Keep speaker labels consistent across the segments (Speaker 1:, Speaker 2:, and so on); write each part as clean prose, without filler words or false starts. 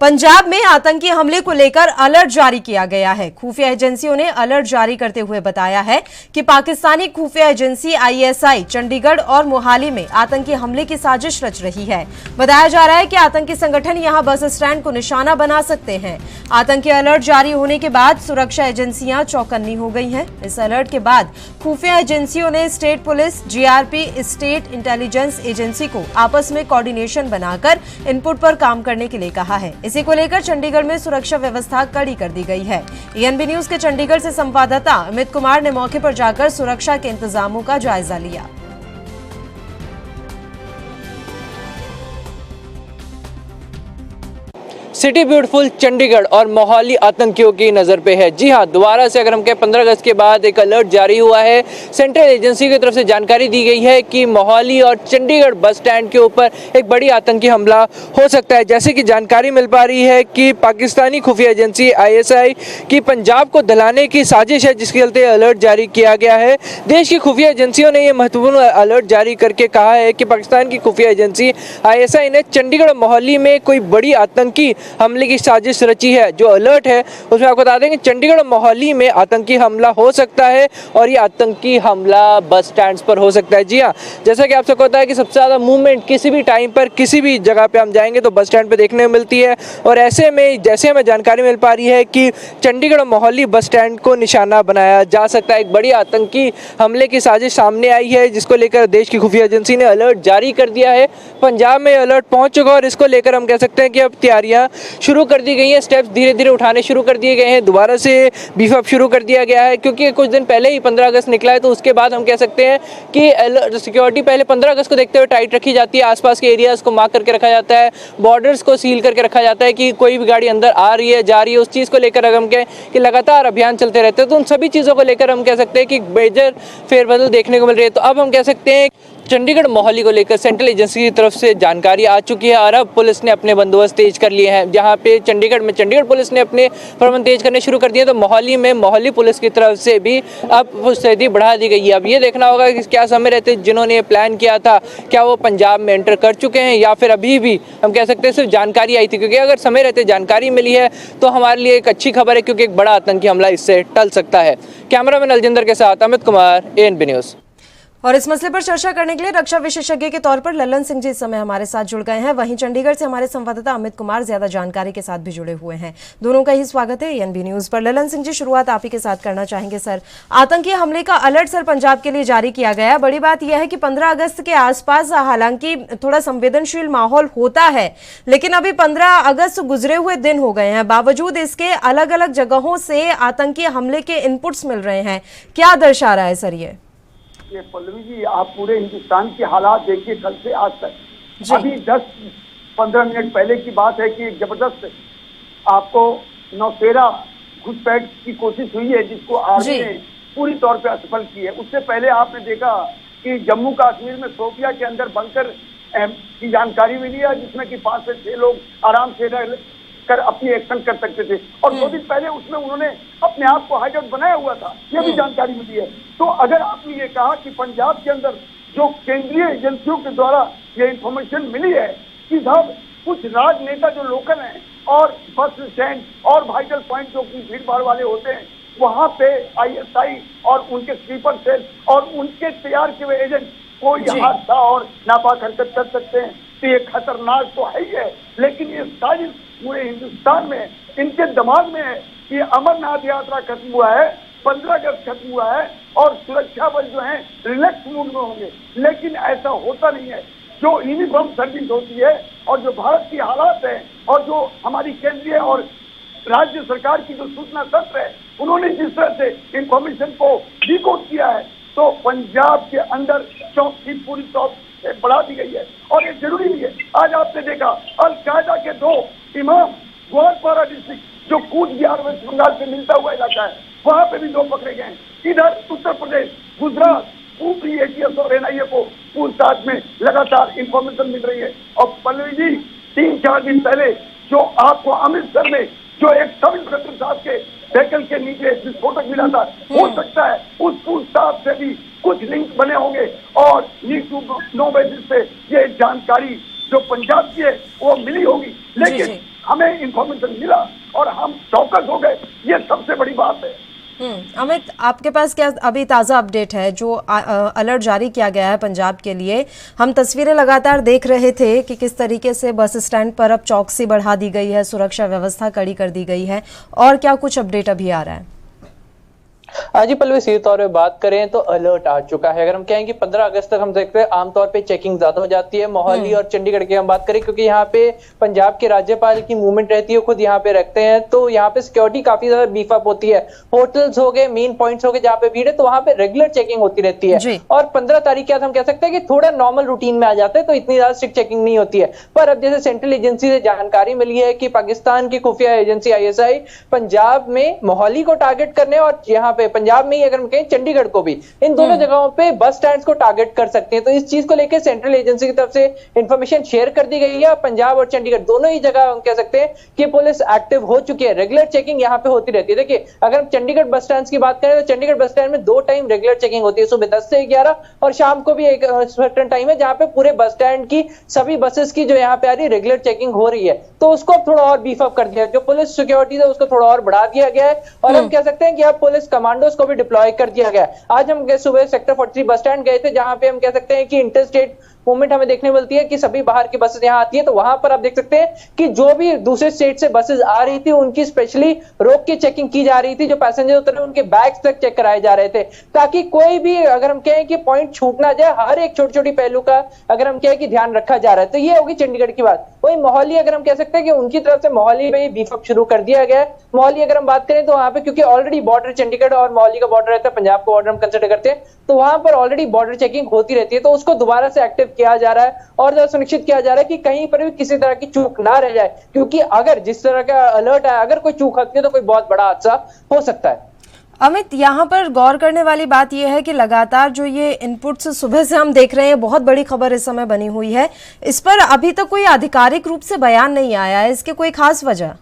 Speaker 1: पंजाब में आतंकी हमले को लेकर अलर्ट जारी किया गया है। खुफिया एजेंसियों ने अलर्ट जारी करते हुए बताया है कि पाकिस्तानी खुफिया एजेंसी आईएसआई चंडीगढ़ और मोहाली में आतंकी हमले की साजिश रच रही है। बताया जा रहा है कि आतंकी संगठन यहां बस स्टैंड को निशाना बना सकते हैं। आतंकी अलर्ट जारी होने के बाद सुरक्षा एजेंसियां चौकन्नी हो गई हैं। इस अलर्ट के बाद खुफिया एजेंसियों ने state police, GRP, state intelligence agency को आपस में कोऑर्डिनेशन बनाकर इनपुट पर काम करने के लिए कहा है। इसी को लेकर चंडीगढ़ में सुरक्षा व्यवस्था कड़ी कर दी गई है। एएनबी न्यूज के चंडीगढ़ से संवाददाता अमित कुमार ने मौके पर जाकर सुरक्षा के इंतजामों का जायजा लिया।
Speaker 2: सिटी ब्यूटीफुल चंडीगढ़ और मोहाली आतंकियों की नज़र पे है। जी हां, दोबारा से अगर हम कहें 15 अगस्त के बाद एक अलर्ट जारी हुआ है। सेंट्रल एजेंसी की तरफ से जानकारी दी गई है कि मोहाली और चंडीगढ़ बस स्टैंड के ऊपर एक बड़ी आतंकी हमला हो सकता है। जैसे कि जानकारी मिल पा रही है कि पाकिस्तानी खुफिया एजेंसी आईएसआई की पंजाब को दलाने की साजिश है, जिसके चलते अलर्ट जारी किया गया है। देश की खुफिया एजेंसियों ने यह महत्वपूर्ण अलर्ट जारी करके कहा है कि पाकिस्तान की खुफिया एजेंसी आईएसआई ने चंडीगढ़ और मोहाली में कोई बड़ी आतंकी हमले की साजिश रची है। जो अलर्ट है उसमें आपको बता दें कि चंडीगढ़ और मोहाली में आतंकी हमला हो सकता है और ये आतंकी हमला बस स्टैंड्स पर हो सकता है। जी हाँ, जैसा कि आप सबको पता है कि सबसे ज़्यादा मूवमेंट किसी भी टाइम पर किसी भी जगह पे हम जाएंगे तो बस स्टैंड पे देखने को मिलती है। और ऐसे में जैसे हमें जानकारी मिल पा रही है कि चंडीगढ़ और मोहाली बस स्टैंड को निशाना बनाया जा सकता है। एक बड़ी आतंकी हमले की साजिश सामने आई है, जिसको लेकर देश की खुफिया एजेंसी ने अलर्ट जारी कर दिया है। पंजाब में अलर्ट पहुंच चुका और इसको लेकर हम कह सकते हैं कि अब तैयारियां शुरू कर दी गई हैं। स्टेप्स धीरे धीरे उठाने शुरू कर दिए गए हैं। दोबारा से बीफ अप शुरू कर दिया गया है, क्योंकि कुछ दिन पहले ही 15 अगस्त निकला है। तो उसके बाद हम कह सकते हैं कि सिक्योरिटी पहले 15 अगस्त को देखते हुए टाइट रखी जाती है। आसपास के एरियाज को मार्क करके रखा जाता है, बॉर्डर्स को सील करके रखा जाता है कि कोई भी गाड़ी अंदर आ रही है, जा रही है, उस चीज़ को लेकर अगर हम कहें कि लगातार अभियान चलते रहते हैं, तो उन सभी चीज़ों को लेकर हम कह सकते हैं कि मेजर फेरबदल देखने को मिल रही है। तो अब हम कह सकते हैं चंडीगढ़ मोहाली को लेकर सेंट्रल एजेंसी की तरफ से जानकारी आ चुकी है और अब पुलिस ने अपने बंदोबस्त तेज कर लिए हैं। जहां पे चंडीगढ़ पुलिस ने अपने प्रबंध तेज करने शुरू कर दिए, तो मोहाली में मोहाली पुलिस की तरफ से भी अब मुस्तैदी बढ़ा दी गई है। अब ये देखना होगा कि क्या समय रहते जिन्होंने प्लान किया था, क्या वो पंजाब में एंटर कर चुके हैं या फिर अभी भी हम कह सकते हैं सिर्फ जानकारी आई थी। क्योंकि अगर समय रहते जानकारी मिली है तो हमारे लिए एक अच्छी खबर है, क्योंकि एक बड़ा आतंकी हमला इससे टल सकता है। कैमरामैन अलजिंदर के साथ अमित कुमार, एएनबी न्यूज।
Speaker 1: और इस मसले पर चर्चा करने के लिए रक्षा विशेषज्ञ के तौर पर ललन सिंह जी इस समय हमारे साथ जुड़ गए हैं। वहीं चंडीगढ़ से हमारे संवाददाता अमित कुमार ज्यादा जानकारी के साथ भी जुड़े हुए हैं। दोनों का ही स्वागत है एएनबी न्यूज पर। ललन सिंह जी, शुरुआत आप ही के साथ करना चाहेंगे। सर, आतंकी हमले का अलर्ट सर पंजाब के लिए जारी किया गया है। बड़ी बात यह है कि 15 अगस्त के आसपास हालांकि थोड़ा संवेदनशील माहौल होता है, लेकिन अभी 15 अगस्त गुजरे हुए दिन हो गए हैं। बावजूद इसके अलग अलग जगहों से आतंकी हमले के इनपुट्स मिल रहे हैं। क्या दर्शा रहा है सर
Speaker 3: ये पल्लवी जी, आप पूरे हिंदुस्तान के हालात देखिए कल से आज तक। अभी 10-15 मिनट पहले की बात है कि जबरदस्त आपको नौशेरा घुसपैठ की कोशिश हुई है, जिसको आर्मी ने पूरी तौर पे असफल की है। उससे पहले आपने देखा कि जम्मू कश्मीर में शोपिया के अंदर बंकर की जानकारी मिली है, जिसमें कि 5 से 6 लोग आराम से कर अपनी एक्शन कर सकते थे। और 2 दिन पहले उसमें उन्होंने अपने आप को हाईजाउट बनाया हुआ था, यह भी जानकारी मिली है। तो अगर आपने ये कहा कि पंजाब के अंदर जो केंद्रीय एजेंसियों के द्वारा ये इंफॉर्मेशन मिली है कि साहब कुछ राजनेता जो लोकल हैं और बस स्टैंड और वाइटल पॉइंट जो की भीड़ भाड़ वाले होते हैं, वहां पे आईएसआई और उनके स्लीपर सेल और उनके तैयार किए हुए एजेंट कोई हादसा और नापाक हरकत कर सकते हैं। तो ये खतरनाक तो है ही है, लेकिन ये साजिश पूरे हिंदुस्तान में इनके दिमाग में है कि अमरनाथ यात्रा खत्म हुआ है, 15 अगस्त खत्म हुआ है और सुरक्षा बल जो है रिलैक्स मूड में होंगे। लेकिन ऐसा होता नहीं है। जो यूनिफॉर्म सर्विस होती है और जो भारत की हालात है और जो हमारी केंद्रीय और राज्य सरकार की जो सूचना तंत्र है, उन्होंने जिस तरह से इंफॉर्मेशन को डिकोड किया है, तो पंजाब के अंदर चौकी पूरी तौर से बढ़ा दी गई है। और ये जरूरी भी है। आज आपने देखा अल-कायदा के 2 इमाम ग्वालपारा डिस्ट्रिक्ट जो कूच बिहार वेस्ट बंगाल से मिलता हुआ इलाका है, वहां पे भी 2 पकड़े गए हैं। इधर उत्तर प्रदेश, गुजरात, ऊपरी एटीएस और एनआईए को पूछताछ में लगातार इंफॉर्मेशन मिल रही है। और पल्लवी जी, 3-4 दिन पहले जो आपको अमृतसर में जो एक सब इंस्पेक्टर साहब के व्हीकल के नीचे विस्फोटक मिला था, हो सकता है उस पूछताछ से भी कुछ लिंक बने होंगे और नीड टू नो बेसिस पे ये जानकारी जो पंजाब की है वो मिली होगी। लेकिन हमें इंफॉर्मेशन मिला और हम चौकस हो गए, ये सबसे बड़ी बात है।
Speaker 1: अमित, आपके पास क्या अभी ताज़ा अपडेट है? जो अलर्ट जारी किया गया है पंजाब के लिए, हम तस्वीरें लगातार देख रहे थे कि किस तरीके से बस स्टैंड पर अब चौकसी बढ़ा दी गई है, सुरक्षा व्यवस्था कड़ी कर दी गई है, और क्या कुछ अपडेट अभी आ रहा है?
Speaker 2: जी पल्लवी, सीधे तौर पे बात करें तो अलर्ट आ चुका है। अगर हम कहें कि 15 अगस्त तक हम देखते हैं आमतौर पे चेकिंग ज्यादा हो जाती है। मोहाली और चंडीगढ़ की हम बात करें, क्योंकि यहाँ पे पंजाब के राज्यपाल की मूवमेंट रहती है, खुद यहाँ पे रखते हैं, तो यहाँ पे सिक्योरिटी काफी ज्यादा बीफ अप होती है। होटल्स हो गए, मेन पॉइंट्स हो गए जहाँ पे भीड़ है, तो वहां पे रेगुलर चेकिंग होती रहती है। और 15 तारीख के बाद हम कह सकते हैं कि थोड़ा नॉर्मल रूटीन में आ जाते हैं, तो इतनी ज्यादा स्ट्रिक्ट चेकिंग नहीं होती है। पर अब जैसे सेंट्रल एजेंसी से जानकारी मिली है कि पाकिस्तान की खुफिया एजेंसी ISI पंजाब में मोहाली को टारगेट करने और यहाँ पे पंजाब में ही अगर हम कहें चंडीगढ़ को भी, इन दोनों जगहों पे बस स्टैंड्स को टारगेट कर सकते हैं। तो इस चीज को लेकर सेंट्रल एजेंसी की तरफ से इंफॉर्मेशन शेयर कर दी गई है। पंजाब और चंडीगढ़ दोनों ही जगह हम कह सकते हैं कि पुलिस एक्टिव हो चुकी है, रेगुलर चेकिंग यहाँ पे होती रहती है। देखिए, अगर हम चंडीगढ़ बस स्टैंड की बात करें तो चंडीगढ़ बस स्टैंड में 2 टाइम रेगुलर चेकिंग होती है, सुबह 10 से 11 और शाम को भी एक सर्टेन टाइम है जहां पे पूरे बस स्टैंड की सभी बसेस की जो यहाँ पे आ रही है रेगुलर चेकिंग हो रही है। तो उसको अब थोड़ा और बीफ अप कर दिया है, जो पुलिस सिक्योरिटी है उसको थोड़ा और बढ़ा दिया गया है। और हम कह सकते हैं कि अब पुलिस कमांडोज को भी डिप्लॉय कर दिया गया है। आज हम सुबह सेक्टर 43 बस स्टैंड गए थे, जहां पे हम कह सकते हैं कि इंटर स्टेट मूवमेंट हमें देखने मिलती है कि सभी बाहर की बसेस यहाँ आती है, तो वहां पर आप देख सकते हैं कि जो भी दूसरे स्टेट से बसेस आ रही थी उनकी स्पेशली रोक के चेकिंग की जा रही थी। जो पैसेंजर उतरे उनके बैग्स तक चेक कराए जा रहे थे, ताकि कोई भी अगर हम कहें कि पॉइंट छूट ना जाए, हर एक छोटी छोटी पहलू का अगर हम कहें कि ध्यान रखा जा रहा है। तो ये होगी चंडीगढ़ की बात। वही मोहाली अगर हम कह सकते हैं कि उनकी तरफ से मोहाली में बीफ अप शुरू कर दिया गया है। मोहाली अगर हम बात करें तो वहां पे क्योंकि ऑलरेडी बॉर्डर चंडीगढ़ और मोहाली का बॉर्डर रहता है, पंजाब का बॉर्डर हम कंसिडर करते हैं, तो वहां पर ऑलरेडी बॉर्डर चेकिंग होती रहती है। तो उसको दोबारा से एक्टिव किया जा रहा है और ज्यादा सुनिश्चित किया जा रहा है कि कहीं पर भी किसी तरह की चूक ना रह जाए, क्योंकि अगर जिस तरह का अलर्ट है, अगर कोई चूक होती है तो कोई बहुत बड़ा हादसा हो सकता है।
Speaker 1: अमित, यहाँ पर गौर करने वाली बात यह है कि लगातार जो ये इनपुट्स सुबह से हम देख रहे हैं, बहुत बड़ी खबर इस समय बनी हुई है, इस पर अभी तक कोई आधिकारिक रूप से बयान नहीं आया है। इसकी कोई खास वजह?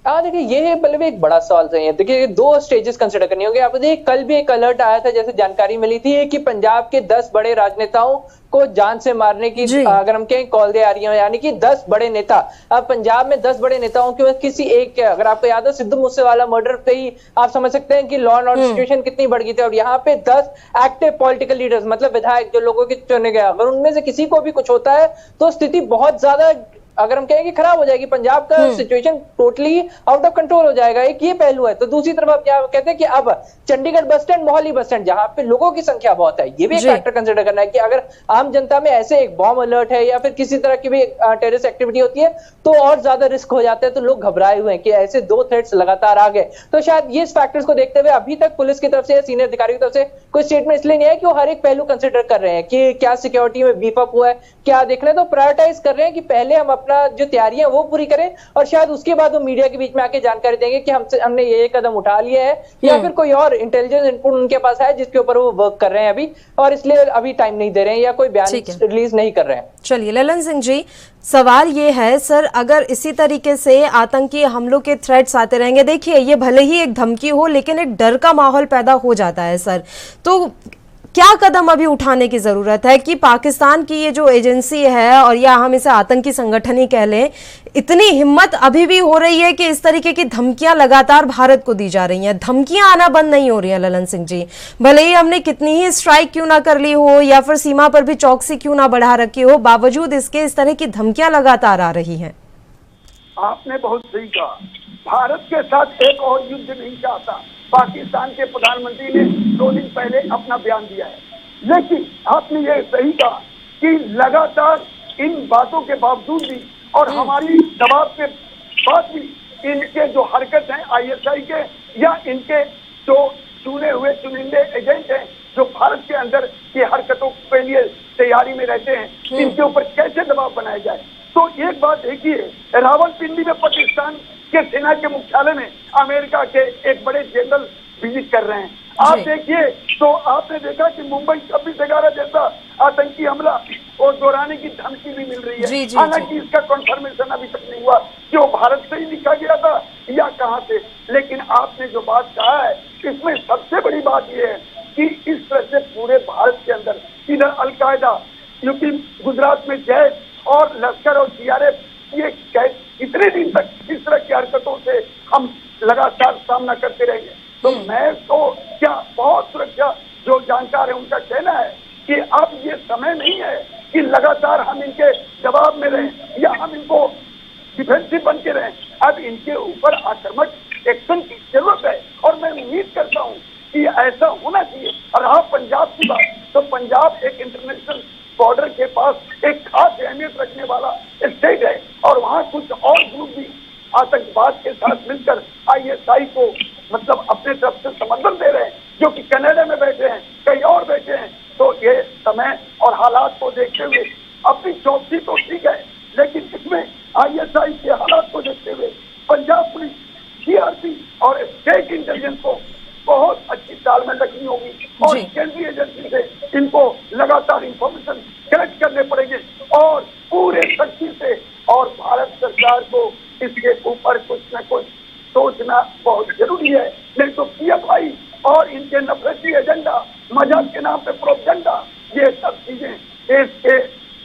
Speaker 2: देखिए, ये पहले एक बड़ा सवाल है। देखिए, 2 स्टेजेस कंसिडर करनी होगी। आप देखिए, कल भी एक अलर्ट आया था, जैसे जानकारी मिली थी कि पंजाब के 10 बड़े राजनेताओं को जान से मारने की अगर हम कहें कॉल दे आ रही है, यानी कि 10 बड़े नेता। अब पंजाब में 10 बड़े नेताओं के किसी एक, अगर आपको याद हो सिद्धू मूसेवाला मर्डर पे ही आप समझ सकते हैं कि लॉ एंड ऑर्डर सिचुएशन कितनी बढ़ गई थी। और यहाँ पे 10 एक्टिव पॉलिटिकल लीडर्स, मतलब विधायक जो लोगों के चुने गए, अगर उनमें से किसी को भी कुछ होता है तो स्थिति बहुत ज्यादा अगर हम कहें कि खराब हो जाएगी। पंजाब का situation totally out of control हो जाएगा। एक ये पहलू है। तो दूसरी तरफ आप क्या कहते हैं कि अब Chandigarh bus stand, Mohali bus stand, जहां पे लोगों की संख्या बहुत है, ये भी एक फैक्टर कंसिडर करना है कि अगर आम जनता में ऐसे एक बॉम्ब अलर्ट है या फिर किसी तरह की भी टेररिस्ट एक्टिविटी होती है तो और ज्यादा रिस्क हो जाता है। तो लोग घबराए हुए हैं कि ऐसे 2 थ्रेट्स लगातार आ गए। तो शायद ये फैक्टर्स को देखते हुए अभी तक पुलिस की तरफ से, सीनियर अधिकारियों की तरफ से कोई स्टेटमेंट इसलिए नहीं है कि वो हर एक पहलू कंसिडर कर रहे हैं कि क्या सिक्योरिटी में बीफ अप हुआ है, क्या देख रहे हैं। तो प्रायोरिटाइज कर रहे हैं कि पहले हम अपना जो तैयारी वो पूरी करें और शायद उसके बाद वो मीडिया के बीच में आके जानकारी देंगे कि हमने ये कदम उठा लिया है या फिर कोई और इंटेलिजेंस इनपुट उनके पास है जिसके ऊपर वो वर्क कर रहे हैं अभी, और इसलिए अभी टाइम नहीं दे रहे हैं या कोई बयान रिलीज नहीं कर रहे हैं।
Speaker 1: चलिए ललन सिंह जी, सवाल ये है सर, अगर इसी तरीके से आतंकी हमलों के थ्रेट्स आते रहेंगे, देखिए ये भले ही एक धमकी हो लेकिन एक डर का माहौल पैदा हो जाता है सर, तो क्या कदम अभी उठाने की जरूरत है कि पाकिस्तान की ये जो एजेंसी है, और या हम इसे आतंकी संगठन ही कह लें, इतनी हिम्मत अभी भी हो रही है कि इस तरीके की धमकियां लगातार भारत को दी जा रही हैं, धमकियां आना बंद नहीं हो रही हैं ललन सिंह जी, भले ही हमने कितनी ही स्ट्राइक क्यों ना कर ली हो या फिर सीमा पर भी चौकसी क्यों ना बढ़ा रखी हो, बावजूद इसके इस तरह की धमकियां लगातार आ रही हैं।
Speaker 3: आपने बहुत सही कहा, भारत के साथ एक और युद्ध नहीं चाहता। पाकिस्तान के प्रधानमंत्री ने 2 दिन पहले अपना बयान दिया है, लेकिन आपने ये सही कहा कि लगातार इन बातों के बावजूद भी और हमारी दबाव के बाद भी इनके जो हरकत है ISI के या इनके जो चुने हुए चुनिंदे एजेंट हैं जो भारत के अंदर की हरकतों के लिए तैयारी में रहते हैं, इनके ऊपर कैसे दबाव बनाया जाए। तो एक बात देखिए, रावलपिंडी में पाकिस्तान के सेना के मुख्यालय में अमेरिका के एक बड़े जनरल विजिट कर रहे हैं। आप देखिए तो आपने देखा कि मुंबई 26/11 जैसा आतंकी हमला और दोहराने की धमकी भी मिल रही है। हालांकि इसका कंफर्मेशन अभी तक नहीं हुआ कि वो भारत से ही लिखा गया था या कहां से, लेकिन आपने जो बात कहा है इसमें सबसे बड़ी बात यह है कि इस तरह से पूरे भारत के अंदर इधर अलकायदा, यूपी गुजरात में जैश और लश्कर और CRF ये कितने दिन तक इस तरह की हरकतों से हम लगातार सामना करते रहेंगे? तो मैं तो क्या बहुत सुरक्षा जो जानकार है उनका कहना है कि अब ये समय नहीं है कि लगातार हम इनके जवाब में रहें या हम इनको डिफेंसिव बन के रहें। अब इनके ऊपर आक्रामक एक्शन की जरूरत है और मैं उम्मीद करता हूँ कि ऐसा होना चाहिए। और रहा पंजाब की बात, तो पंजाब एक इंटरनेशनल बॉर्डर के पास एक खास अहमियत रखने वाला स्टेट है और वहाँ कुछ और ग्रुप भी आतंकवाद के साथ मिलकर ISI को मतलब अपने तरफ से समर्थन दे रहे हैं, जो कि कनाडा में बैठे हैं, कहीं और बैठे हैं। तो ये समय और हालात को देखते हुए अपनी चौकसी तो ठीक है, लेकिन इसमें ISI के हालात को देखते हुए पंजाब पुलिस, CRP और स्टेट इंटेलिजेंस को बहुत अच्छी तालमेल रखनी होगी और केंद्रीय एजेंसी से इनको लगातार इंफॉर्मेशन कलेक्ट करने पड़ेंगे और पूरे शक्ति से, और भारत सरकार को इसके ऊपर कुछ न कुछ सोचना बहुत जरूरी है। नहीं तो PFI और इनके नफरती एजेंडा, मजाक के नाम पे प्रोपेगेंडा, ये सब चीजें देश के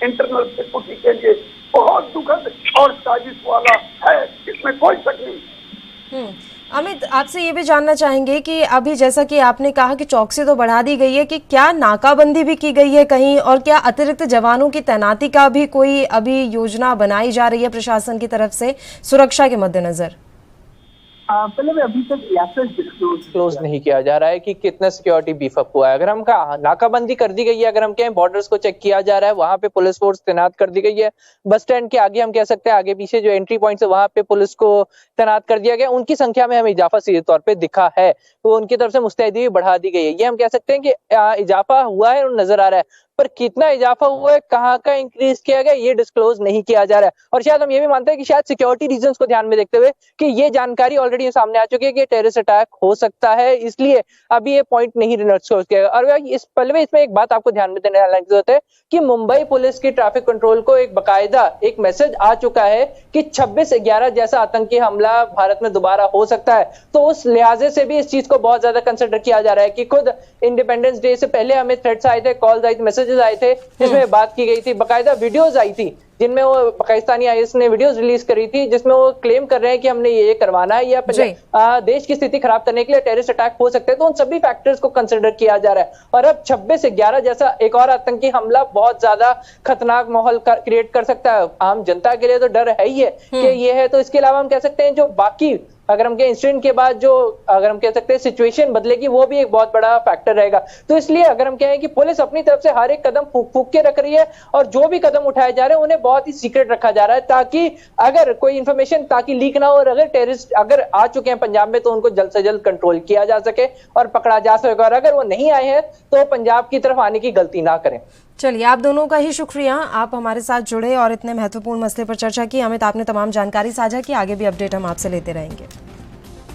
Speaker 3: इंटरनल सिक्योरिटी के लिए बहुत दुखद और साजिश वाला है, इसमें कोई शक नहीं।
Speaker 1: अमित, आपसे ये भी जानना चाहेंगे कि अभी जैसा कि आपने कहा कि चौकसी तो बढ़ा दी गई है, कि क्या नाकाबंदी भी की गई है कहीं, और क्या अतिरिक्त जवानों की तैनाती का भी कोई अभी योजना बनाई जा रही है प्रशासन की तरफ से सुरक्षा के मद्देनजर?
Speaker 4: पहले मैं अभी तक
Speaker 2: डिस्क्लोज नहीं किया जा रहा है कि कितना सिक्योरिटी बीफ अप हुआ है। अगर हम नाकाबंदी कर दी गई है, अगर हम कहें बॉर्डर्स को चेक किया जा रहा है, वहां पे पुलिस फोर्स तैनात कर दी गई है। बस स्टैंड के आगे हम कह सकते हैं आगे पीछे जो एंट्री पॉइंट्स है वहां पे पुलिस को तैनात कर दिया गया। उनकी संख्या में हमें इजाफा सीधे तौर पर दिखा है, तो उनकी तरफ से मुस्तैदी भी बढ़ा दी गई है। ये हम कह सकते हैं कि इजाफा हुआ है और नजर आ रहा है, पर कितना इजाफा हुआ है, कहाँ का इंक्रीज किया गया, ये डिस्क्लोज नहीं किया जा रहा है। और शायद हम ये भी मानते हैं कि शायद सिक्योरिटी रीजंस को ध्यान में देखते हुए कि ये जानकारी ऑलरेडी सामने आ चुकी है कि टेररिस्ट अटैक हो सकता है, इसलिए अभी ये पॉइंट नहीं डिस्क्लोज किया गया। और इस पहले इसमें एक बात आपको ध्यान में देने की जरूरत है कि मुंबई पुलिस की ट्रैफिक कंट्रोल को एक बाकायदा एक मैसेज आ चुका है कि 26/11 जैसा आतंकी हमला भारत में दोबारा हो सकता है। तो उस लिहाजे से भी इस चीज को बहुत ज्यादा कंसिडर किया जा रहा है कि खुद इंडिपेंडेंस डे से पहले हमें थ्रेट्स आए थे, कॉल्स आई थी, मैसेजेस आए थे, जिसमें बात की गई थी, बाकायदा वीडियोस आई थी जिनमें वो पाकिस्तानी IS ने वीडियोस रिलीज करी थी जिसमें वो क्लेम कर रहे हैं कि हमने ये करवाना है या देश की स्थिति खराब करने के लिए टेररिस्ट अटैक हो सकते हैं। तो उन सभी फैक्टर्स को कंसिडर किया जा रहा है। और अब 26/11 जैसा एक और आतंकी हमला बहुत ज्यादा खतरनाक माहौल क्रिएट कर सकता है। आम जनता के लिए तो डर है ही है कि ये है। तो इसके अलावा हम कह सकते हैं जो बाकी अगर हम कहें इंसिडेंट के बाद जो अगर हम कह सकते हैं सिचुएशन बदलेगी, वो भी एक बहुत बड़ा फैक्टर रहेगा। तो इसलिए अगर हम कहें कि पुलिस अपनी तरफ से हर एक कदम फूक के रख रही है और जो भी कदम उठाए जा रहे हैं उन्हें बहुत ही सीक्रेट रखा जा रहा है, ताकि अगर कोई इंफॉर्मेशन ताकि लीक ना हो, और अगर टेररिस्ट अगर आ चुके हैं पंजाब में तो उनको जल्द से जल्द कंट्रोल किया जा सके और पकड़ा जा सके, और अगर वो नहीं आए हैं तो पंजाब की तरफ आने की गलती ना करें।
Speaker 1: चलिए, आप दोनों का ही शुक्रिया, आप हमारे साथ जुड़े और इतने महत्वपूर्ण मसले पर चर्चा की। अमित, आपने तमाम जानकारी साझा की, आगे भी अपडेट हम आपसे लेते रहेंगे।